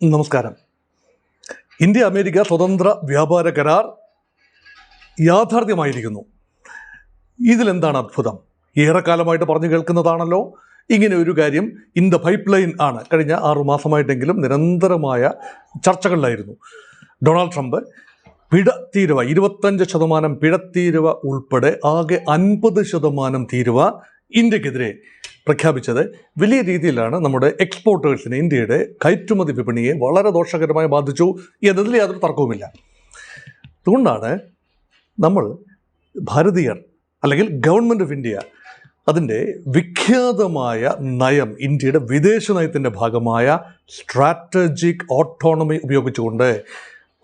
നമസ്കാരം. India America സ്വതന്ത്ര വ്യാപാര കരാർ യാഥാർത്ഥ്യമായിരിക്കുന്നു. ഇതിലെന്താണ് അത്ഭുതം? ഏറെക്കാലമായിട്ട് പറഞ്ഞു കേൾക്കുന്നതാണല്ലോ. ഇങ്ങനെ ഒരു കാര്യം ഇൻ ദ പൈപ്പ് ലൈൻ ആണ്. കഴിഞ്ഞ 6 മാസമായിട്ടെങ്കിലും നിരന്തരമായ ചർച്ചകളിലായിരുന്നു. ഡൊണാൾഡ് ട്രംപ് പിഴത്തീരുവ 25% പിഴത്തീരുവ ഉൾപ്പെടെ ആകെ 50% തീരുവ ഇന്ത്യക്കെതിരെ പ്രഖ്യാപിച്ചത് വലിയ രീതിയിലാണ് നമ്മുടെ എക്സ്പോർട്ടേഴ്സിനെ, ഇന്ത്യയുടെ കയറ്റുമതി വിപണിയെ വളരെ ദോഷകരമായി ബാധിച്ചു എന്നതിൽ യാതൊരു തർക്കവുമില്ല. അതുകൊണ്ടാണ് നമ്മൾ ഭാരതീയർ അല്ലെങ്കിൽ ഗവൺമെൻറ് ഓഫ് ഇന്ത്യ അതിൻ്റെ വിഖ്യാതമായ നയം, ഇന്ത്യയുടെ വിദേശ നയത്തിൻ്റെ ഭാഗമായ സ്ട്രാറ്റജിക് ഓട്ടോണമി ഉപയോഗിച്ചുകൊണ്ട്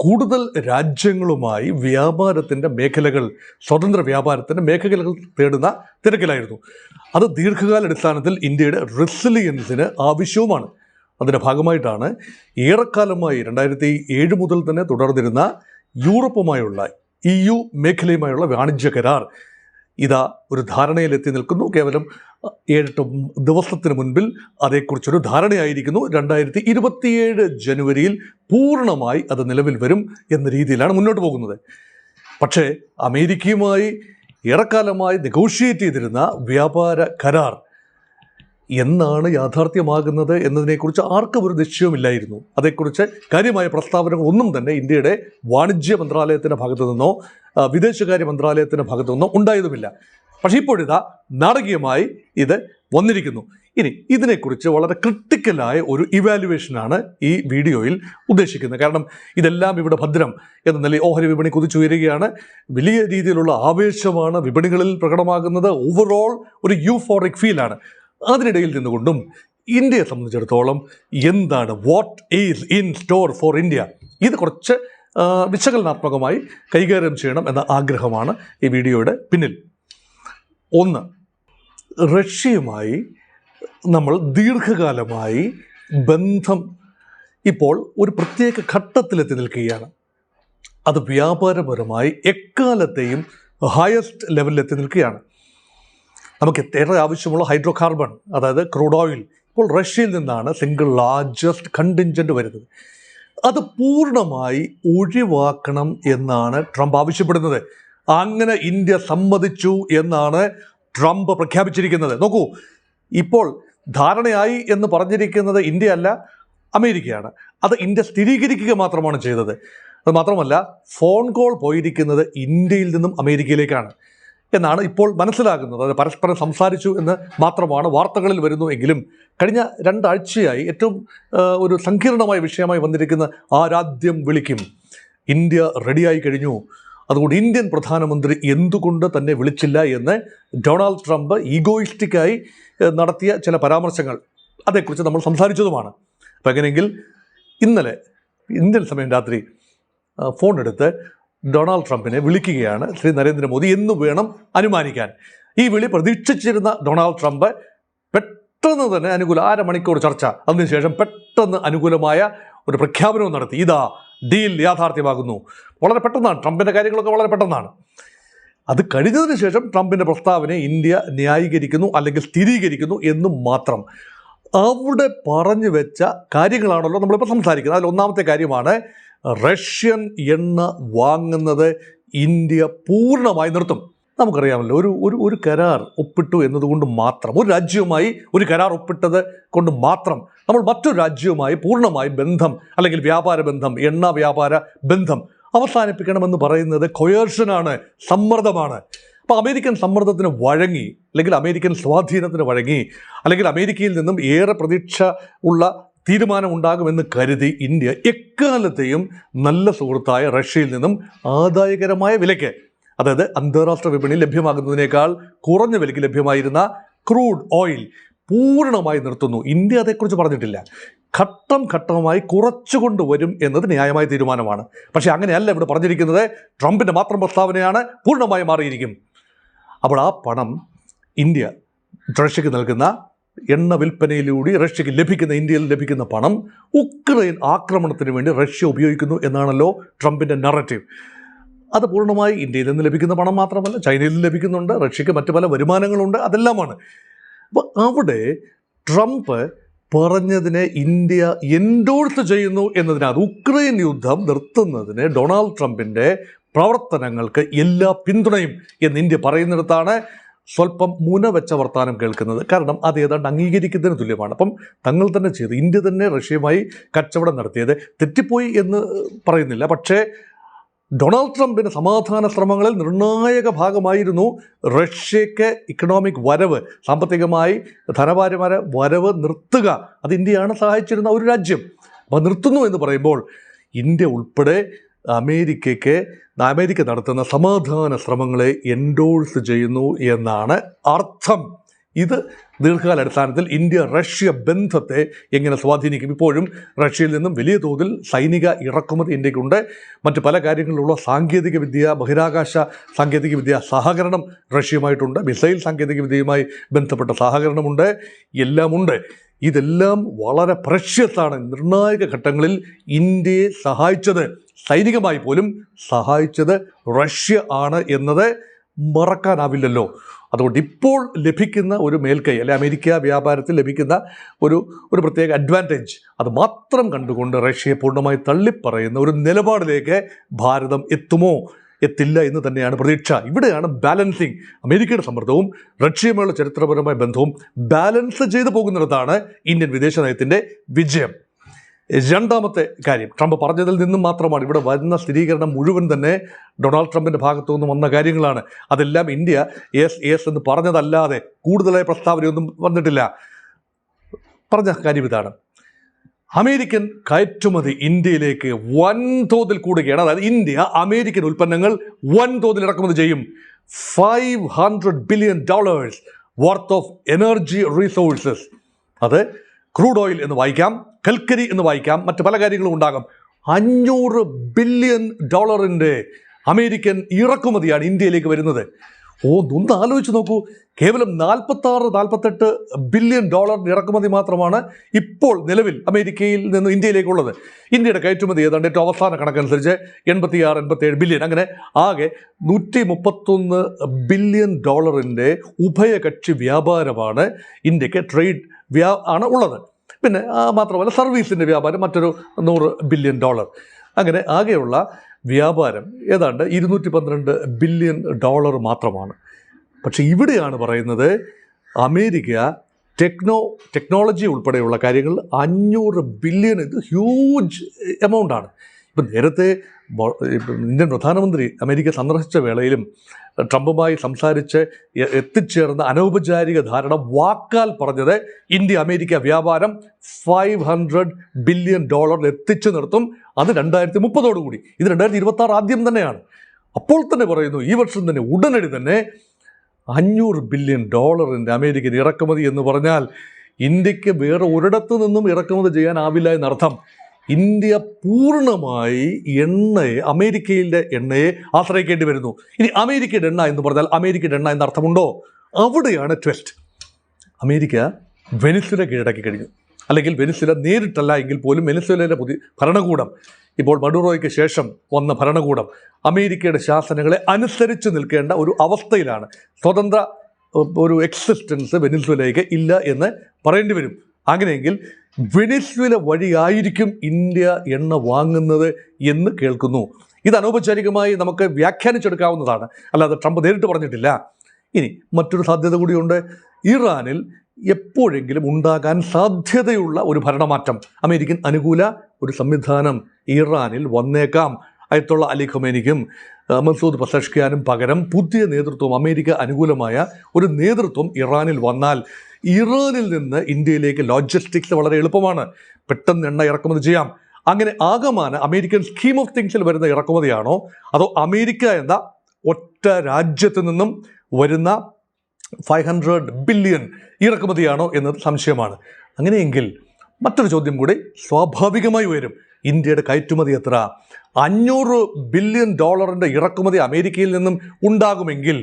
കൂടുതൽ രാജ്യങ്ങളുമായി വ്യാപാരത്തിൻ്റെ മേഖലകൾ, സ്വതന്ത്ര വ്യാപാരത്തിൻ്റെ മേഖലകൾ തേടുന്ന തിരക്കിലായിരുന്നു. അത് ദീർഘകാലാടിസ്ഥാനത്തിൽ ഇന്ത്യയുടെ റെസിലിയൻസിന് ആവശ്യവുമാണ്. അതിൻ്റെ ഭാഗമായിട്ടാണ് ഏറെക്കാലമായി 2007 മുതൽ തന്നെ തുടർന്നിരുന്ന യൂറോപ്പുമായുള്ള EU മേഖലയുമായുള്ള വാണിജ്യ കരാർ ഇതാ ഒരു ധാരണയിലെത്തി നിൽക്കുന്നു. കേവലം 7-8 ദിവസത്തിന് മുൻപിൽ അതേക്കുറിച്ചൊരു ധാരണയായിരിക്കുന്നു. 2027 ജനുവരിയിൽ പൂർണ്ണമായി അത് നിലവിൽ വരും എന്ന രീതിയിലാണ് മുന്നോട്ട് പോകുന്നത്. പക്ഷേ അമേരിക്കയുമായി ഏറെക്കാലമായി നെഗോഷിയേറ്റ് ചെയ്തിരുന്ന വ്യാപാര കരാർ എന്നാണ് യാഥാർത്ഥ്യമാകുന്നത് എന്നതിനെക്കുറിച്ച് ആർക്കും ഒരു നിശ്ചയമില്ലായിരുന്നു. അതേക്കുറിച്ച് കാര്യമായ പ്രസ്താവനകൾ ഒന്നും തന്നെ ഇന്ത്യയുടെ വാണിജ്യ മന്ത്രാലയത്തിൻ്റെ ഭാഗത്തു നിന്നോ വിദേശകാര്യ മന്ത്രാലയത്തിൻ്റെ ഭാഗത്തു നിന്നോ ഉണ്ടായതുമില്ല. പക്ഷേ ഇപ്പോഴിതാ നാടകീയമായി ഇത് വന്നിരിക്കുന്നു. ഇനി ഇതിനെക്കുറിച്ച് വളരെ ക്രിട്ടിക്കലായ ഒരു ഇവാലുവേഷനാണ് ഈ വീഡിയോയിൽ ഉദ്ദേശിക്കുന്നത്. കാരണം ഇതെല്ലാം ഇവിടെ ഭദ്രം എന്ന നിലയിൽ ഓഹരി വിപണി കുതിച്ചുയരുകയാണ്. വലിയ രീതിയിലുള്ള ആവേശമാണ് വിപണികളിൽ പ്രകടമാകുന്നത്. ഓവറോൾ ഒരു യൂഫോറിക് ഫീലാണ്. അതിനിടയിൽ നിന്നുകൊണ്ടും ഇന്ത്യയെ സംബന്ധിച്ചിടത്തോളം എന്താണ്, what is in store for India, ഇത് കുറച്ച് വിശകലനാത്മകമായി കൈകാര്യം ചെയ്യണം എന്ന ആഗ്രഹമാണ് ഈ വീഡിയോയുടെ പിന്നിൽ. ഒന്ന്, റഷ്യയുമായി നമ്മൾ ദീർഘകാലമായി ബന്ധം ഇപ്പോൾ ഒരു പ്രത്യേക ഘട്ടത്തിലെത്തി നിൽക്കുകയാണ്. അത് വ്യാപാരപരമായി എക്കാലത്തെയും ഹയസ്റ്റ് ലെവലിലെത്തി നിൽക്കുകയാണ്. നമുക്ക് ഏറെ ആവശ്യമുള്ള ഹൈഡ്രോ കാർബൺ, അതായത് ക്രൂഡ് ഓയിൽ, ഇപ്പോൾ റഷ്യയിൽ നിന്നാണ് സിംഗിൾ ലാർജസ്റ്റ് കണ്ടിൻജൻറ്റ് വരുന്നത്. അത് പൂർണ്ണമായി ഒഴിവാക്കണം എന്നാണ് ട്രംപ് ആവശ്യപ്പെടുന്നത്. അങ്ങനെ ഇന്ത്യ സമ്മതിച്ചു എന്നാണ് ട്രംപ് പ്രഖ്യാപിച്ചിരിക്കുന്നത്. നോക്കൂ, ഇപ്പോൾ ധാരണയായി എന്ന് പറഞ്ഞിരിക്കുന്നത് ഇന്ത്യ അല്ല, അമേരിക്കയാണ്. അത് ഇന്ത്യ സ്ഥിരീകരിക്കുക മാത്രമാണ് ചെയ്തത്. അത് മാത്രമല്ല, ഫോൺ കോൾ പോയിരിക്കുന്നത് ഇന്ത്യയിൽ നിന്നും അമേരിക്കയിലേക്കാണ് എന്നാണ് ഇപ്പോൾ മനസ്സിലാകുന്നത്. അത് പരസ്പരം സംസാരിച്ചു എന്ന് മാത്രമാണ് വാർത്തകളിൽ വരുന്നു എങ്കിലും കഴിഞ്ഞ 2 ആഴ്ചയായി ഏറ്റവും ഒരു സങ്കീർണമായ വിഷയമായി വന്നിരിക്കുന്ന ആരാധ്യം വിളിക്കും, ഇന്ത്യ റെഡിയായി കഴിഞ്ഞു, അതുകൊണ്ട് ഇന്ത്യൻ പ്രധാനമന്ത്രി എന്തുകൊണ്ട് തന്നെ വിളിച്ചില്ല എന്ന് ഡൊണാൾഡ് ട്രംപ് ഈഗോയിസ്റ്റിക്കായി നടത്തിയ ചില പരാമർശങ്ങൾ, അതേക്കുറിച്ച് നമ്മൾ സംസാരിച്ചതുമാണ്. അപ്പോൾ എങ്ങനെയെങ്കിൽ ഇന്നലെ ഇന്ത്യൻ സമയം രാത്രി ഫോൺ എടുത്ത് ഡൊണാൾഡ് ട്രംപിനെ വിളിക്കുകയാണ് ശ്രീ നരേന്ദ്രമോദി എന്ന് വേണം അനുമാനിക്കാൻ. ഈ വിളി പ്രതീക്ഷിച്ചിരുന്ന ഡൊണാൾഡ് ട്രംപ് പെട്ടെന്ന് തന്നെ അരമണിക്കൂർ ചർച്ച, അതിനുശേഷം പെട്ടെന്ന് അനുകൂലമായ ഒരു പ്രഖ്യാപനവും നടത്തി. ഇതാ ഡീൽ യാഥാർത്ഥ്യമാകുന്നു. വളരെ പെട്ടെന്നാണ്, ട്രംപിൻ്റെ കാര്യങ്ങളൊക്കെ വളരെ പെട്ടെന്നാണ്. അത് കഴിഞ്ഞതിന് ശേഷം ട്രംപിൻ്റെ പ്രസ്താവനയെ ഇന്ത്യ ന്യായീകരിക്കുന്നു അല്ലെങ്കിൽ സ്ഥിരീകരിക്കുന്നു എന്നും മാത്രം. അവിടെ പറഞ്ഞു വെച്ച കാര്യങ്ങളാണല്ലോ നമ്മളിപ്പോൾ സംസാരിക്കുന്നത്. അതിൽ ഒന്നാമത്തെ കാര്യമാണ് റഷ്യൻ എണ്ണ വാങ്ങുന്നത് ഇന്ത്യ പൂർണ്ണമായി നിർത്തും. നമുക്കറിയാമല്ലോ, ഒരു കരാർ ഒപ്പിട്ടു എന്നതുകൊണ്ട് മാത്രം, ഒരു രാജ്യവുമായി ഒരു കരാർ ഒപ്പിട്ടത് കൊണ്ട് മാത്രം നമ്മൾ മറ്റൊരു രാജ്യവുമായി പൂർണ്ണമായി ബന്ധം അല്ലെങ്കിൽ വ്യാപാര ബന്ധം, എണ്ണ വ്യാപാര ബന്ധം അവസാനിപ്പിക്കണമെന്ന് പറയുന്നത് കൊയേർഷനാണ്, സമ്മർദ്ദമാണ്. അപ്പോൾ അമേരിക്കൻ സമ്മർദ്ദത്തിന് വഴങ്ങി, അല്ലെങ്കിൽ അമേരിക്കൻ സ്വാധീനത്തിന് വഴങ്ങി, അല്ലെങ്കിൽ അമേരിക്കയിൽ നിന്നും ഏറെ പ്രതീക്ഷ ഉള്ള തീരുമാനം ഉണ്ടാകുമെന്ന് കരുതി ഇന്ത്യ എക്കാലത്തെയും നല്ല സുഹൃത്തായ റഷ്യയിൽ നിന്നും ആദായകരമായ വിലയ്ക്ക്, അതായത് അന്താരാഷ്ട്ര വിപണിയിൽ ലഭ്യമാകുന്നതിനേക്കാൾ കുറഞ്ഞ വിലയ്ക്ക് ലഭ്യമായിരുന്ന ക്രൂഡ് ഓയിൽ പൂർണ്ണമായി നിർത്തുന്നു. ഇന്ത്യ അതേക്കുറിച്ച് പറഞ്ഞിട്ടില്ല. ഘട്ടം ഘട്ടമായി കുറച്ചുകൊണ്ട് വരും എന്നത് ന്യായമായ തീരുമാനമാണ്. പക്ഷേ അങ്ങനെയല്ല ഇവിടെ പറഞ്ഞിരിക്കുന്നത്. ട്രംപിൻ്റെ മാത്രം പ്രസ്താവനയാണ്, പൂർണ്ണമായി മാറിയിരിക്കും. അപ്പോൾ ആ പണം ഇന്ത്യ റഷ്യക്ക് നൽകുന്ന എണ്ണ വിൽപ്പനയിലൂടെ റഷ്യക്ക് ലഭിക്കുന്ന, ഇന്ത്യയിൽ ലഭിക്കുന്ന പണം ഉക്രൈൻ ആക്രമണത്തിന് വേണ്ടി റഷ്യ ഉപയോഗിക്കുന്നു എന്നാണല്ലോ ട്രംപിൻ്റെ നറേറ്റീവ്. അത് പൂർണ്ണമായി ഇന്ത്യയിൽ നിന്ന് ലഭിക്കുന്ന പണം മാത്രമല്ല, ചൈനയിൽ നിന്ന് ലഭിക്കുന്നുണ്ട്, റഷ്യക്ക് മറ്റ് പല വരുമാനങ്ങളുണ്ട്, അതെല്ലാമാണ്. അപ്പോൾ അവിടെ ട്രംപ് പറഞ്ഞതിനെ ഇന്ത്യ എൻഡോഴ്സ് ചെയ്യുന്നു എന്നതിനകത്ത് ഉക്രൈൻ യുദ്ധം നിർത്തുന്നതിന് ഡൊണാൾഡ് ട്രംപിൻ്റെ പ്രവർത്തനങ്ങൾക്ക് എല്ലാ പിന്തുണയും എന്ന് ഇന്ത്യ പറയുന്നിടത്താണ് സ്വല്പം മുനവെച്ച വർത്താനം കേൾക്കുന്നത്. കാരണം അത് ഏതാണ്ട് അംഗീകരിക്കുന്നതിന് തുല്യമാണ്. അപ്പം തങ്ങൾ തന്നെ ചെയ്ത് ഇന്ത്യ തന്നെ റഷ്യയുമായി കച്ചവടം നടത്തിയത് തെറ്റിപ്പോയി എന്ന് പറയുന്നില്ല. പക്ഷേ ഡൊണാൾഡ് ട്രംപിൻ്റെ സമാധാന ശ്രമങ്ങളിൽ നിർണായക ഭാഗമായിരുന്നു റഷ്യയ്ക്ക് ഇക്കണോമിക് വരവ്, സാമ്പത്തികമായി ധനകാര്യമായ വരവ് നിർത്തുക. അത് ഇന്ത്യയാണ് സഹായിച്ചിരുന്ന ഒരു രാജ്യം. അപ്പോൾ നിർത്തുന്നു എന്ന് പറയുമ്പോൾ ഇന്ത്യ ഉൾപ്പെടെ അമേരിക്ക നടത്തുന്ന സമാധാന ശ്രമങ്ങളെ എൻഡോഴ്സ് ചെയ്യുന്നു എന്നാണ് അർത്ഥം. ഇത് ദീർഘകാലാടിസ്ഥാനത്തിൽ ഇന്ത്യ റഷ്യ ബന്ധത്തെ എങ്ങനെ സ്വാധീനിക്കും? ഇപ്പോഴും റഷ്യയിൽ നിന്നും വലിയ തോതിൽ സൈനിക ഇറക്കുമതി ഇന്ത്യക്കുണ്ട്. മറ്റ് പല കാര്യങ്ങളിലുള്ള സാങ്കേതികവിദ്യ, ബഹിരാകാശ സാങ്കേതികവിദ്യ സഹകരണം റഷ്യയുമായിട്ടുണ്ട്. മിസൈൽ സാങ്കേതികവിദ്യയുമായി ബന്ധപ്പെട്ട സഹകരണമുണ്ട്, എല്ലാമുണ്ട്. ഇതെല്ലാം വളരെ പ്രഷ്യസാണ്. നിർണായക ഘട്ടങ്ങളിൽ ഇന്ത്യയെ സഹായിച്ചത്, സൈനികമായി പോലും സഹായിച്ചത് റഷ്യ ആണ് എന്നത് മറക്കാനാവില്ലല്ലോ. അതുകൊണ്ട് ഇപ്പോൾ ലഭിക്കുന്ന ഒരു മേൽക്കൈ, അല്ലെ അമേരിക്ക വ്യാപാരത്തിൽ ലഭിക്കുന്ന ഒരു പ്രത്യേക അഡ്വാൻറ്റേജ്, അത് മാത്രം കണ്ടുകൊണ്ട് റഷ്യയെ പൂർണ്ണമായി തള്ളിപ്പറയുന്ന ഒരു നിലപാടിലേക്ക് ഭാരതം എത്തുമോ? എത്തില്ല എന്ന് തന്നെയാണ് പ്രതീക്ഷ. ഇവിടെയാണ് ബാലൻസിങ്, അമേരിക്കയുടെ സമ്മർദ്ദവും റഷ്യയുമായുള്ള ചരിത്രപരമായ ബന്ധവും ബാലൻസ് ചെയ്തു പോകുന്നിടത്താണ് ഇന്ത്യൻ വിദേശ നയത്തിൻ്റെ വിജയം. രണ്ടാമത്തെ കാര്യം, ട്രംപ് പറഞ്ഞതിൽ നിന്നും മാത്രമാണ്. ഇവിടെ വരുന്ന സ്ഥിരീകരണം മുഴുവൻ തന്നെ ഡൊണാൾഡ് ട്രംപിൻ്റെ ഭാഗത്തു നിന്നും വന്ന കാര്യങ്ങളാണ്. അതെല്ലാം ഇന്ത്യ യെസ് എന്ന് പറഞ്ഞതല്ലാതെ കൂടുതലായ പ്രസ്താവനയൊന്നും വന്നിട്ടില്ല. പറഞ്ഞ കാര്യം ഇതാണ്: അമേരിക്കൻ കയറ്റുമതി ഇന്ത്യയിലേക്ക് വൻതോതിൽ കൂടുകയാണ്. അതായത് ഇന്ത്യ അമേരിക്കൻ ഉൽപ്പന്നങ്ങൾ വൻതോതിൽ ഇറക്കുമതി ചെയ്യും. $500 billion worth of energy resources. അത് ക്രൂഡ് ഓയിൽ എന്ന് വായിക്കാം, കൽക്കരി എന്ന് വായിക്കാം, മറ്റ് പല കാര്യങ്ങളും ഉണ്ടാകും. $500 billion അമേരിക്കൻ ഇറക്കുമതിയാണ് ഇന്ത്യയിലേക്ക് വരുന്നത്. ഒന്ന് ആലോചിച്ച് നോക്കൂ. കേവലം $46-48 ബില്യൺ ഇറക്കുമതി മാത്രമാണ് ഇപ്പോൾ നിലവിൽ അമേരിക്കയിൽ നിന്ന് ഇന്ത്യയിലേക്കുള്ളത്. ഇന്ത്യയുടെ കയറ്റുമതി ഏതാണ്ട് ഏറ്റവും അവസാന കണക്കനുസരിച്ച് $86-87 ബില്യൺ. അങ്ങനെ ആകെ $131 ബില്യൺ ഉഭയകക്ഷി വ്യാപാരമാണ് ഇന്ത്യക്ക് ട്രേഡ് ആണ് ഉള്ളത്. പിന്നെ മാത്രമല്ല സർവീസിൻ്റെ വ്യാപാരം മറ്റൊരു $100 ബില്യൺ. അങ്ങനെ ആകെയുള്ള വ്യാപാരം ഏതാണ്ട് $212 ബില്യൺ മാത്രമാണ്. പക്ഷേ ഇവിടെയാണ് പറയുന്നത് അമേരിക്ക ടെക്നോളജി ഉൾപ്പെടെയുള്ള കാര്യങ്ങൾ $500 ബില്യൺ, ഇത് ഹ്യൂജ് എമൗണ്ടാണ്. ഇപ്പം നേരത്തെ ഇന്ത്യൻ പ്രധാനമന്ത്രി അമേരിക്ക സന്ദർശിച്ച വേളയിലും ട്രംപുമായി സംസാരിച്ച് എത്തിച്ചേർന്ന അനൗപചാരിക ധാരണ വാക്കാൽ പറഞ്ഞത് ഇന്ത്യ അമേരിക്ക വ്യാപാരം $500 ബില്യൺ എത്തിച്ചു നിർത്തും. അത് 2030 കൂടി. ഇത് 2026 ആദ്യം തന്നെയാണ്. അപ്പോൾ തന്നെ പറയുന്നു ഈ വർഷം തന്നെ ഉടനടി തന്നെ $500 ബില്യൺ അമേരിക്കൻ ഇറക്കുമതി എന്ന് പറഞ്ഞാൽ ഇന്ത്യക്ക് വേറെ ഒരിടത്തു നിന്നും ഇറക്കുമതി ചെയ്യാനാവില്ല എന്നർത്ഥം. ഇന്ത്യ പൂർണ്ണമായി അമേരിക്കയിലെ എണ്ണയെ ആശ്രയിക്കേണ്ടി വരുന്നു. ഇനി അമേരിക്കയുടെ എണ്ണ എന്ന് പറഞ്ഞാൽ അമേരിക്കയുടെ എണ്ണ എന്നർത്ഥമുണ്ടോ? അവിടെയാണ് ട്വിസ്റ്റ്. അമേരിക്ക വെനിസ്വേല കീഴടക്കി കഴിഞ്ഞു. അല്ലെങ്കിൽ വെനിസ്വേല നേരിട്ടല്ല എങ്കിൽ പോലും വെനിസ്വേലയിലെ പുതിയ ഭരണകൂടം, ഇപ്പോൾ മഡുറോയ്ക്ക് ശേഷം വന്ന ഭരണകൂടം അമേരിക്കയുടെ ശാസനകളെ അനുസരിച്ച് നിൽക്കേണ്ട ഒരു അവസ്ഥയിലാണ്. സ്വതന്ത്ര ഒരു എക്സിസ്റ്റൻസ് വെനിസ്വേലയ്ക്ക് ഇല്ല എന്ന് പറയേണ്ടി വരും. അങ്ങനെയെങ്കിൽ വെനിസ്വേല വഴിയായിരിക്കും ഇന്ത്യ എണ്ണ വാങ്ങുന്നത് എന്ന് കേൾക്കുന്നു. ഇത് അനൗപചാരികമായി നമുക്ക് വ്യാഖ്യാനിച്ചെടുക്കാവുന്നതാണ്, അല്ലാതെ ട്രംപ് നേരിട്ട് പറഞ്ഞിട്ടില്ല. ഇനി മറ്റൊരു സാധ്യത കൂടിയുണ്ട്. ഇറാനിൽ എപ്പോഴെങ്കിലും ഉണ്ടാകാൻ സാധ്യതയുള്ള ഒരു ഭരണമാറ്റം, അമേരിക്കൻ അനുകൂല ഒരു സംവിധാനം ഇറാനിൽ വന്നേക്കാം. അയത്തുള്ള അലി ഖമേനിക്കും മസൂദ് പസഷ്കിയാനും പകരം പുതിയ നേതൃത്വം, അമേരിക്ക അനുകൂലമായ ഒരു നേതൃത്വം ഇറാനിൽ വന്നാൽ ഇറാനിൽ നിന്ന് ഇന്ത്യയിലേക്ക് ലോജിസ്റ്റിക്സ് വളരെ എളുപ്പമാണ്. പെട്ടെന്ന് എണ്ണ ഇറക്കുമതി ചെയ്യാം. അങ്ങനെ ആകമാന അമേരിക്കൻ സ്കീം ഓഫ് തിങ്സിൽ വരുന്ന ഇറക്കുമതിയാണോ അതോ അമേരിക്ക എന്ന ഒറ്റ രാജ്യത്തു നിന്നും വരുന്ന $500 ബില്യൺ ഇറക്കുമതിയാണോ എന്നത് സംശയമാണ്. അങ്ങനെയെങ്കിൽ മറ്റൊരു ചോദ്യം കൂടി സ്വാഭാവികമായി വരും. ഇന്ത്യയുടെ കയറ്റുമതി എത്ര? $500 ബില്യൺ ഇറക്കുമതി അമേരിക്കയിൽ നിന്നും ഉണ്ടാകുമെങ്കിൽ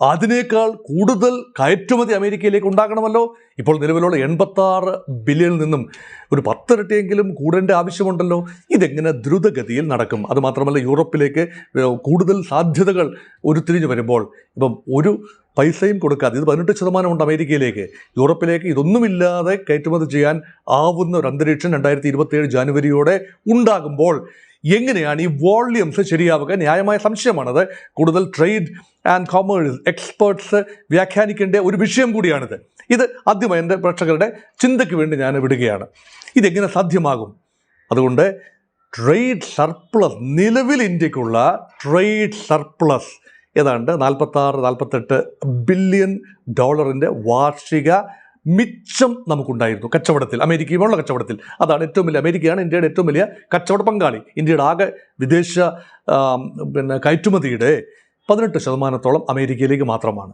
അതിനേക്കാൾ കൂടുതൽ കയറ്റുമതി അമേരിക്കയിലേക്ക് ഉണ്ടാകണമല്ലോ. ഇപ്പോൾ നിലവിലുള്ള 86 ബില്യണിൽ നിന്നും ഒരു 10 ഇരട്ടിയെങ്കിലും കൂടേണ്ട ആവശ്യമുണ്ടല്ലോ. ഇതെങ്ങനെ ദ്രുതഗതിയിൽ നടക്കും? അതുമാത്രമല്ല, യൂറോപ്പിലേക്ക് കൂടുതൽ സാധ്യതകൾ ഉരുത്തിരിഞ്ഞു വരുമ്പോൾ ഇപ്പം ഒരു പൈസയും കൊടുക്കാതെ, ഇത് 18% ഉണ്ട് അമേരിക്കയിലേക്ക്, യൂറോപ്പിലേക്ക് ഇതൊന്നുമില്ലാതെ കയറ്റുമതി ചെയ്യാൻ ആവുന്ന ഒരു അന്തരീക്ഷം 2027 ജാനുവരിയോടെ ഉണ്ടാകുമ്പോൾ എങ്ങനെയാണ് ഈ വോള്യൂംസ് ശരിയാവുക? ന്യായമായ സംശയമാണത്. കൂടുതൽ ട്രേഡ് ആൻഡ് കോമേഴ്സ് എക്സ്പേർട്സ് വ്യാഖ്യാനിക്കേണ്ട ഒരു വിഷയം കൂടിയാണിത്. ഇത് ആദ്യമായി എൻ്റെ പ്രേക്ഷകരുടെ ചിന്തയ്ക്ക് വേണ്ടി ഞാൻ വിടുകയാണ്. ഇതെങ്ങനെ സാധ്യമാകും? അതുകൊണ്ട് ട്രേഡ് സർപ്ലസ്, നിലവിൽ ഇന്ത്യക്കുള്ള ട്രേഡ് സർപ്ലസ് ഏതാണ്ട് 46-48 ബില്യൺ ഡോളറിൻ്റെ വാർഷിക മിച്ചം നമുക്കുണ്ടായിരുന്നു കച്ചവടത്തിൽ, അമേരിക്കയുമുള്ള കച്ചവടത്തിൽ. അതാണ് ഏറ്റവും വലിയ, അമേരിക്കയാണ് ഇന്ത്യയുടെ ഏറ്റവും വലിയ കച്ചവട പങ്കാളി. ഇന്ത്യയുടെ ആകെ വിദേശ കയറ്റുമതിയുടെ 18% അമേരിക്കയിലേക്ക് മാത്രമാണ്.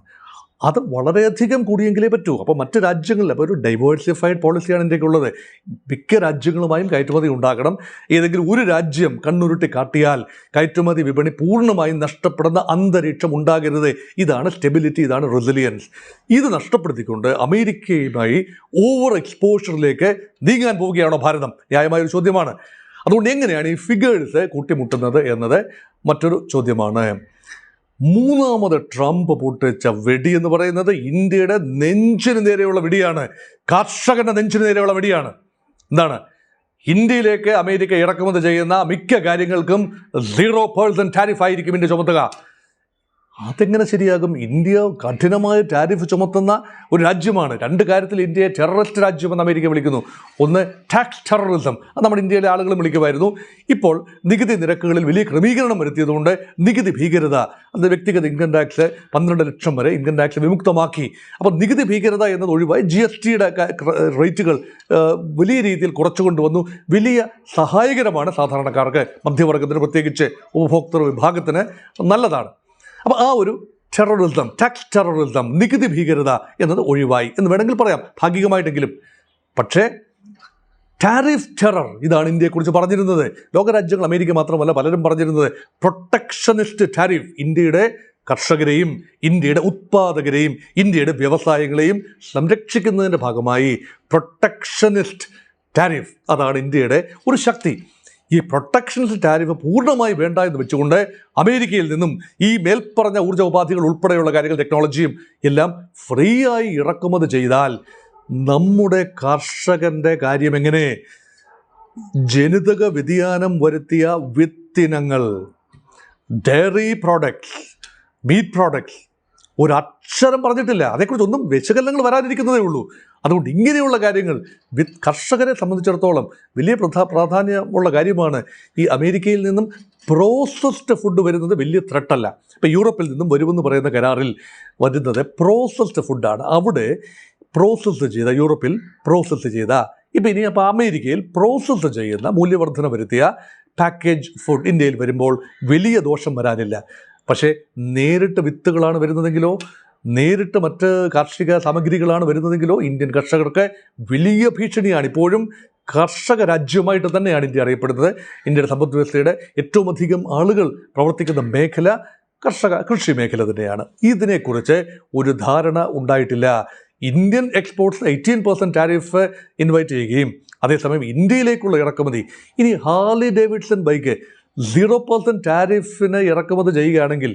അത് വളരെയധികം കൂടിയെങ്കിലേ പറ്റൂ. അപ്പോൾ മറ്റ് രാജ്യങ്ങളിൽ, അപ്പോൾ ഒരു ഡൈവേഴ്സിഫൈഡ് പോളിസിയാണ് ഇന്ത്യക്കുള്ളത്. മിക്ക രാജ്യങ്ങളുമായും കയറ്റുമതി ഉണ്ടാകണം. ഏതെങ്കിലും ഒരു രാജ്യം കണ്ണുരുട്ടി കാട്ടിയാൽ കയറ്റുമതി വിപണി പൂർണ്ണമായും നഷ്ടപ്പെടുന്ന അന്തരീക്ഷം ഉണ്ടാകരുത്. ഇതാണ് സ്റ്റെബിലിറ്റി, ഇതാണ് റെസിലിയൻസ്. ഇത് നഷ്ടപ്പെടുത്തിക്കൊണ്ട് അമേരിക്കയുമായി ഓവർ എക്സ്പോഷറിലേക്ക് നീങ്ങാൻ പോവുകയാണോ ഭാരതം? ന്യായമായൊരു ചോദ്യമാണ്. അതുകൊണ്ട് എങ്ങനെയാണ് ഈ ഫിഗേഴ്സ് കൂട്ടിമുട്ടുന്നത് എന്നത് മറ്റൊരു ചോദ്യമാണ്. മൂന്നാമത് ട്രംപ് പൊട്ടിച്ച വെടി എന്ന് പറയുന്നത് ഇന്ത്യയുടെ നെഞ്ചിന് നേരെയുള്ള വെടിയാണ്, കർഷകന്റെ നെഞ്ചിന് നേരെയുള്ള വെടിയാണ്. എന്താണ്? ഇന്ത്യയിലേക്ക് അമേരിക്ക ഇറക്കുമതി ചെയ്യുന്ന മിക്ക കാര്യങ്ങൾക്കും 0% ടാരിഫ് ആയിരിക്കും ഇന്ത്യ ചുമത്തുക. അതെങ്ങനെ ശരിയാകും? ഇന്ത്യ കഠിനമായ ടാരിഫ് ചുമത്തുന്ന ഒരു രാജ്യമാണ്. രണ്ട് കാര്യത്തിൽ ഇന്ത്യയെ ടെററിസ്റ്റ് രാജ്യമെന്ന് അമേരിക്ക വിളിക്കുന്നു. ഒന്ന് ടാക്സ് ടെററിസം, അത് നമ്മുടെ ഇന്ത്യയിലെ ആളുകളും വിളിക്കുമായിരുന്നു. ഇപ്പോൾ നികുതി നിരക്കുകളിൽ വലിയ ക്രമീകരണം വരുത്തിയതുകൊണ്ട് നികുതി ഭീകരത, അത് വ്യക്തിഗത ഇൻകം ടാക്സ് 12 ലക്ഷം വരെ ഇൻകം ടാക്സ് വിമുക്തമാക്കി. അപ്പോൾ നികുതി ഭീകരത എന്നത് ഒഴിവായി GSTയുടെ റേറ്റുകൾ വലിയ രീതിയിൽ കുറച്ചുകൊണ്ടുവന്നു. വലിയ സഹായകരമാണ് സാധാരണക്കാർക്ക്, മധ്യവർഗത്തിന്, പ്രത്യേകിച്ച് ഉപഭോക്തൃ വിഭാഗത്തിന് നല്ലതാണ്. അപ്പോൾ ആ ഒരു ടെററിസം, ടാക്സ് ടെററിസം, നികുതി ഭീകരത എന്നത് ഒഴിവായി എന്ന് വേണമെങ്കിൽ പറയാം, ഭാഗികമായിട്ടെങ്കിലും. പക്ഷേ ടാരിഫ് ടെറർ, ഇതാണ് ഇന്ത്യയെക്കുറിച്ച് പറഞ്ഞിരുന്നത്. ലോകരാജ്യങ്ങൾ, അമേരിക്ക മാത്രമല്ല, പലരും പറഞ്ഞിരുന്നത് പ്രൊട്ടക്ഷനിസ്റ്റ് ടാരിഫ്. ഇന്ത്യയുടെ കർഷകരെയും ഇന്ത്യയുടെ ഉത്പാദകരെയും ഇന്ത്യയുടെ വ്യവസായങ്ങളെയും സംരക്ഷിക്കുന്നതിൻ്റെ ഭാഗമായി പ്രൊട്ടക്ഷനിസ്റ്റ് ടാരിഫ്, അതാണ് ഇന്ത്യയുടെ ഒരു ശക്തി. ഈ പ്രൊട്ടക്ഷനിസ്റ്റ് ടാരിഫ് പൂർണ്ണമായി വേണ്ട എന്ന് വെച്ചുകൊണ്ട് അമേരിക്കയിൽ നിന്നും ഈ മേൽപ്പറഞ്ഞ ഊർജ്ജ ഉപാധികൾ ഉൾപ്പെടെയുള്ള കാര്യങ്ങൾ, ടെക്നോളജിയും എല്ലാം ഫ്രീ ആയി ഇറക്കുമതി ചെയ്താൽ നമ്മുടെ കർഷകൻ്റെ കാര്യം എങ്ങനെ? ജനിതക വ്യതിയാനം വരുത്തിയ വിത്തിനങ്ങൾ, ഡയറി പ്രോഡക്ട്സ്, മീറ്റ് പ്രോഡക്ട്സ് ഒരക്ഷരം പറഞ്ഞിട്ടില്ല. അതേക്കുറിച്ചൊന്നും വിശകലനങ്ങൾ വരാതിരിക്കുന്നതേ ഉള്ളൂ. അതുകൊണ്ട് ഇങ്ങനെയുള്ള കാര്യങ്ങൾ കർഷകരെ സംബന്ധിച്ചിടത്തോളം വലിയ പ്രാധാന്യമുള്ള കാര്യമാണ്. ഈ അമേരിക്കയിൽ നിന്നും പ്രോസസ്ഡ് ഫുഡ് വരുന്നത് വലിയ ത്രെട്ടല്ല. ഇപ്പോൾ യൂറോപ്പിൽ നിന്നും വരുമെന്ന് പറയുന്ന കരാറിൽ വരുന്നത് പ്രോസസ്ഡ് ഫുഡാണ്. അവിടെ പ്രോസസ്സ് ചെയ്ത, യൂറോപ്പിൽ പ്രോസസ്സ് ചെയ്ത, അപ്പോൾ അമേരിക്കയിൽ പ്രോസസ്സ് ചെയ്യുന്ന, മൂല്യവർദ്ധന വരുത്തിയ പാക്കേജ് ഫുഡ് ഇന്ത്യയിൽ വരുമ്പോൾ വലിയ ദോഷം വരാനില്ല. പക്ഷേ നേരിട്ട് വിത്തുകളാണ് വരുന്നതെങ്കിലോ, നേരിട്ട് മറ്റ് കാർഷിക സാമഗ്രികളാണ് വരുന്നതെങ്കിലോ ഇന്ത്യൻ കർഷകർക്ക് വലിയ ഭീഷണിയാണ്. ഇപ്പോഴും കർഷക രാജ്യമായിട്ട് തന്നെയാണ് ഇന്ത്യ അറിയപ്പെടുന്നത്. ഇന്ത്യയുടെ സമ്പദ് വ്യവസ്ഥയുടെ ഏറ്റവും അധികം ആളുകൾ പ്രവർത്തിക്കുന്ന മേഖല കൃഷി മേഖല തന്നെയാണ്. ഇതിനെക്കുറിച്ച് ഒരു ധാരണ ഉണ്ടായിട്ടില്ല. ഇന്ത്യൻ എക്സ്പോർട്ട്സ് 18% ടാരിഫ് ഇൻവൈറ്റ് ചെയ്യുകയും അതേസമയം ഇന്ത്യയിലേക്കുള്ള ഇറക്കുമതി, ഇനി ഹാർലി ഡേവിഡ്സൺ ബൈക്ക് 0% ടാരിഫിന് ഇറക്കുമതി ചെയ്യുകയാണെങ്കിൽ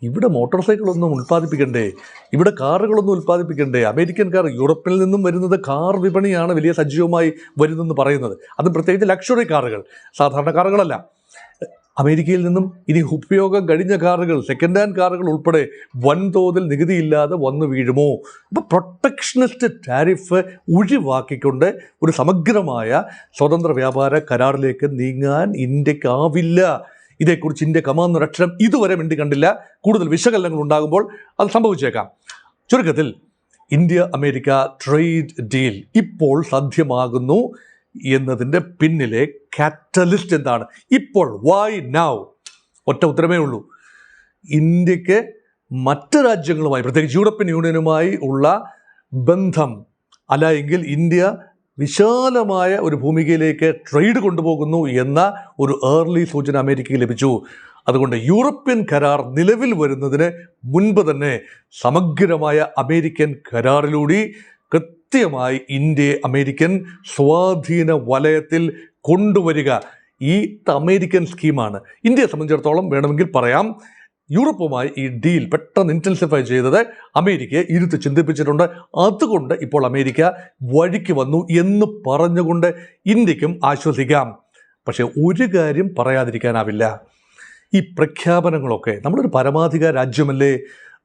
ഇവിടെ മോട്ടോർ സൈക്കിളൊന്നും ഉൽപ്പാദിപ്പിക്കണ്ടേ? ഇവിടെ കാറുകളൊന്നും ഉൽപ്പാദിപ്പിക്കണ്ടേ? അമേരിക്കൻ കാർ, യൂറോപ്പിൽ നിന്നും വരുന്നത് കാർ വിപണിയാണ് വലിയ സജീവമായി വരുന്നതെന്ന് പറയുന്നത്. അത് പ്രത്യേകിച്ച് ലക്ഷറി കാറുകൾ, സാധാരണ കാറുകളല്ല. അമേരിക്കയിൽ നിന്നും ഇനി ഉപയോഗം കഴിഞ്ഞ കാറുകൾ, സെക്കൻഡ് ഹാൻഡ് കാറുകൾ ഉൾപ്പെടെ വൻതോതിൽ നികുതിയില്ലാതെ വന്നു വീഴുമോ? അപ്പോൾ പ്രൊട്ടക്ഷനിസ്റ്റ് ടാരിഫ് ഒഴിവാക്കിക്കൊണ്ട് ഒരു സമഗ്രമായ സ്വതന്ത്ര വ്യാപാര കരാറിലേക്ക് നീങ്ങാൻ ഇന്ത്യക്കാവില്ല. ഇതേക്കുറിച്ച് ഇന്ത്യ കമാന്നൊരക്ഷരം ഇതുവരെ മിണ്ടി കണ്ടില്ല. കൂടുതൽ വിശകലനങ്ങൾ ഉണ്ടാകുമ്പോൾ അത് സംഭവിച്ചേക്കാം. ചുരുക്കത്തിൽ ഇന്ത്യ അമേരിക്ക ട്രേഡ് ഡീൽ ഇപ്പോൾ സാധ്യമാകുന്നു എന്നതിൻ്റെ പിന്നിലെ കാറ്റലിസ്റ്റ് എന്താണ്? ഇപ്പോൾ, വൈ നൗ? ഒറ്റ ഉത്തരമേ ഉള്ളൂ. ഇന്ത്യക്ക് മറ്റ് രാജ്യങ്ങളുമായി, പ്രത്യേകിച്ച് യൂറോപ്യൻ യൂണിയനുമായി ഉള്ള ബന്ധം, അല്ല എങ്കിൽ ഇന്ത്യ വിശാലമായ ഒരു ഭൂമികയിലേക്ക് ട്രേഡ് കൊണ്ടുപോകുന്നു എന്ന ഒരു ഏർലി സൂചന അമേരിക്കയ്ക്ക് ലഭിച്ചു. അതുകൊണ്ട് യൂറോപ്യൻ കരാർ നിലവിൽ വരുന്നതിന് മുൻപ് തന്നെ സമഗ്രമായ അമേരിക്കൻ കരാറിലൂടെ കൃത്യമായി ഇന്ത്യയെ അമേരിക്കൻ സ്വാധീന വലയത്തിൽ കൊണ്ടുവരിക ഈ അമേരിക്കൻ സ്കീമാണ്. ഇന്ത്യയെ സംബന്ധിച്ചിടത്തോളം വേണമെങ്കിൽ പറയാം, യൂറോപ്പുമായി ഈ ഡീൽ പെട്ടെന്ന് ഇൻറ്റൻസിഫൈ ചെയ്തത് അമേരിക്കയെ ഇരുത്തി ചിന്തിപ്പിച്ചിട്ടുണ്ട്. അതുകൊണ്ട് ഇപ്പോൾ അമേരിക്ക വഴിക്ക് വന്നു എന്ന് പറഞ്ഞുകൊണ്ട് ഇന്ത്യക്കും ആശ്വസിക്കാം. പക്ഷേ ഒരു കാര്യം പറയാതിരിക്കാനാവില്ല, ഈ പ്രഖ്യാപനങ്ങളൊക്കെ, നമ്മളൊരു പരമാധികാര രാജ്യമല്ലേ,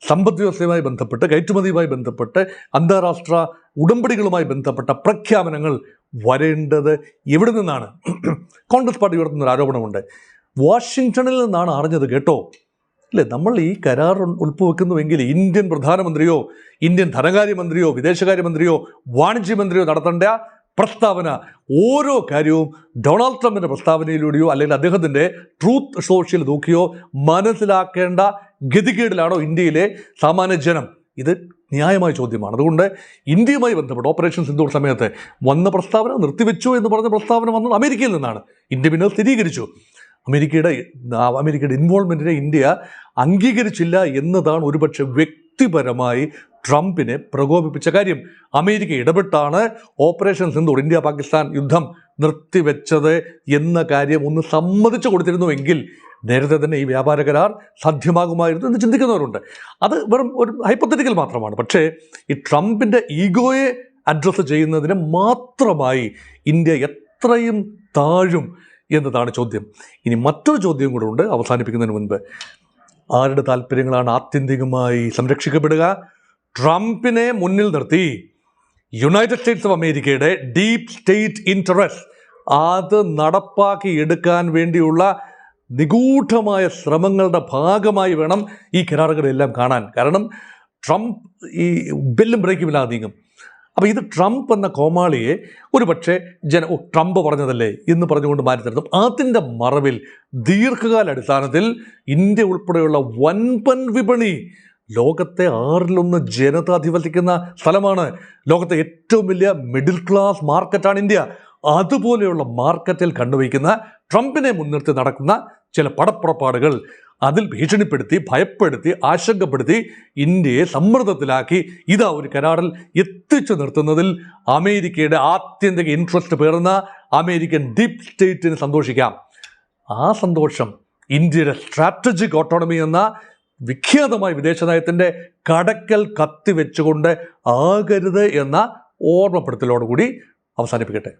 സമ്പദ് വ്യവസ്ഥയുമായി ബന്ധപ്പെട്ട്, കയറ്റുമതിയുമായി ബന്ധപ്പെട്ട്, അന്താരാഷ്ട്ര ഉടമ്പടികളുമായി ബന്ധപ്പെട്ട പ്രഖ്യാപനങ്ങൾ വരേണ്ടത് എവിടെ നിന്നാണ്? കോൺഗ്രസ് പാർട്ടി ഉയർത്തുന്നൊരു ആരോപണമുണ്ട്, വാഷിങ്ടണിൽ നിന്നാണ് അറിഞ്ഞത് കേട്ടോ. അല്ലേ, നമ്മൾ ഈ കരാർ ഉൾപ്പുവെക്കുന്നുവെങ്കിൽ ഇന്ത്യൻ പ്രധാനമന്ത്രിയോ ഇന്ത്യൻ ധനകാര്യമന്ത്രിയോ വിദേശകാര്യമന്ത്രിയോ വാണിജ്യമന്ത്രിയോ നടത്തേണ്ട പ്രസ്താവന, ഓരോ കാര്യവും ഡൊണാൾഡ് ട്രംപിൻ്റെ പ്രസ്താവനയിലൂടെയോ അല്ലെങ്കിൽ അദ്ദേഹത്തിൻ്റെ ട്രൂത്ത് സോഷ്യൽ നോക്കിയോ മനസ്സിലാക്കേണ്ട ഗതികേടിലാണോ ഇന്ത്യയിലെ സാമാന്യ ജനം? ഇത് ന്യായമായ ചോദ്യമാണ്. അതുകൊണ്ട് ഇന്ത്യയുമായി ബന്ധപ്പെട്ട് ഓപ്പറേഷൻ സിന്ദൂർ സമയത്ത് വന്ന പ്രസ്താവന നിർത്തിവെച്ചു എന്ന് പറഞ്ഞ പ്രസ്താവന വന്നത് അമേരിക്കയിൽ നിന്നാണ്. ഇന്ത്യ പിന്നെ സ്ഥിരീകരിച്ചു. അമേരിക്കയുടെ ഇൻവോൾവ്മെൻറ്റിനെ ഇന്ത്യ അംഗീകരിച്ചില്ല എന്നതാണ് ഒരുപക്ഷെ വ്യക്തിപരമായി ട്രംപിനെ പ്രകോപിപ്പിച്ച കാര്യം. അമേരിക്ക ഇടപെട്ടാണ് ഓപ്പറേഷൻ സിന്ദൂർ, ഇന്ത്യ പാകിസ്ഥാൻ യുദ്ധം നിർത്തിവെച്ചത് എന്ന കാര്യം ഒന്ന് സമ്മതിച്ചു കൊടുത്തിരുന്നുവെങ്കിൽ നേരത്തെ തന്നെ ഈ വ്യാപാര കരാർ സാധ്യമാകുമായിരുന്നു എന്ന് ചിന്തിക്കുന്നവരുണ്ട്. അത് വെറും ഒരു ഹൈപ്പോത്തറ്റിക്കൽ മാത്രമാണ്. പക്ഷേ ഈ ട്രംപിൻ്റെ ഈഗോയെ അഡ്രസ്സ് ചെയ്യുന്നതിന് മാത്രമായി ഇന്ത്യ എത്രയും താഴും എന്നതാണ് ചോദ്യം. ഇനി മറ്റൊരു ചോദ്യം കൂടെ ഉണ്ട് അവസാനിപ്പിക്കുന്നതിന് മുൻപ്. ആരുടെ താല്പര്യങ്ങളാണ് ആത്യന്തികമായി സംരക്ഷിക്കപ്പെടുക? ട്രംപിനെ മുന്നിൽ നിർത്തി യുണൈറ്റഡ് സ്റ്റേറ്റ്സ് ഓഫ് അമേരിക്കയുടെ ഡീപ് സ്റ്റേറ്റ് ഇൻട്രസ്റ്റ് അത് നടപ്പാക്കി എടുക്കാൻ വേണ്ടിയുള്ള നിഗൂഢമായ ശ്രമങ്ങളുടെ ഭാഗമായി വേണം ഈ കരാറുകളെല്ലാം കാണാൻ. കാരണം ട്രംപ് ഈ ബെല്ലും ബ്രേക്കുമില്ലാതെ നീങ്ങും. അപ്പോൾ ഇത് ട്രംപ് എന്ന കോമാളിയെ ഒരു പക്ഷേ ട്രംപ് പറഞ്ഞതല്ലേ എന്ന് പറഞ്ഞുകൊണ്ട് മാറ്റി നിർത്തും. അതിൻ്റെ മറവിൽ ദീർഘകാല അടിസ്ഥാനത്തിൽ ഇന്ത്യ ഉൾപ്പെടെയുള്ള വൻപൻ വിപണി, ലോകത്തെ 1/6 ജനത അധിവസിക്കുന്ന സ്ഥലമാണ്, ലോകത്തെ ഏറ്റവും വലിയ മിഡിൽ ക്ലാസ് മാർക്കറ്റാണ് ഇന്ത്യ. അതുപോലെയുള്ള മാർക്കറ്റിൽ കണ്ടുവയ്ക്കുന്ന ട്രംപിനെ മുൻനിർത്തി നടക്കുന്ന ചില പടപ്പുറപ്പാടുകൾ, അതിൽ ഭീഷണിപ്പെടുത്തി, ഭയപ്പെടുത്തി, ആശങ്കപ്പെടുത്തി ഇന്ത്യയെ സമ്മർദ്ദത്തിലാക്കി ഇതാ ഒരു കരാറിൽ എത്തിച്ചു നിർത്തുന്നതിൽ അമേരിക്കയുടെ ആത്യന്തിക ഇൻട്രസ്റ്റ് പേറുന്ന അമേരിക്കൻ ഡീപ് സ്റ്റേറ്റിന് സന്തോഷിക്കാം. ആ സന്തോഷം ഇന്ത്യയുടെ സ്ട്രാറ്റജിക് ഓട്ടോണമി എന്ന വിഖ്യാതമായ വിദേശ നയത്തിൻ്റെ കടക്കൽ കത്തിവെച്ചുകൊണ്ട് ആകരുത് എന്ന ഓർമ്മപ്പെടുത്തലോടുകൂടി അവസാനിപ്പിക്കട്ടെ.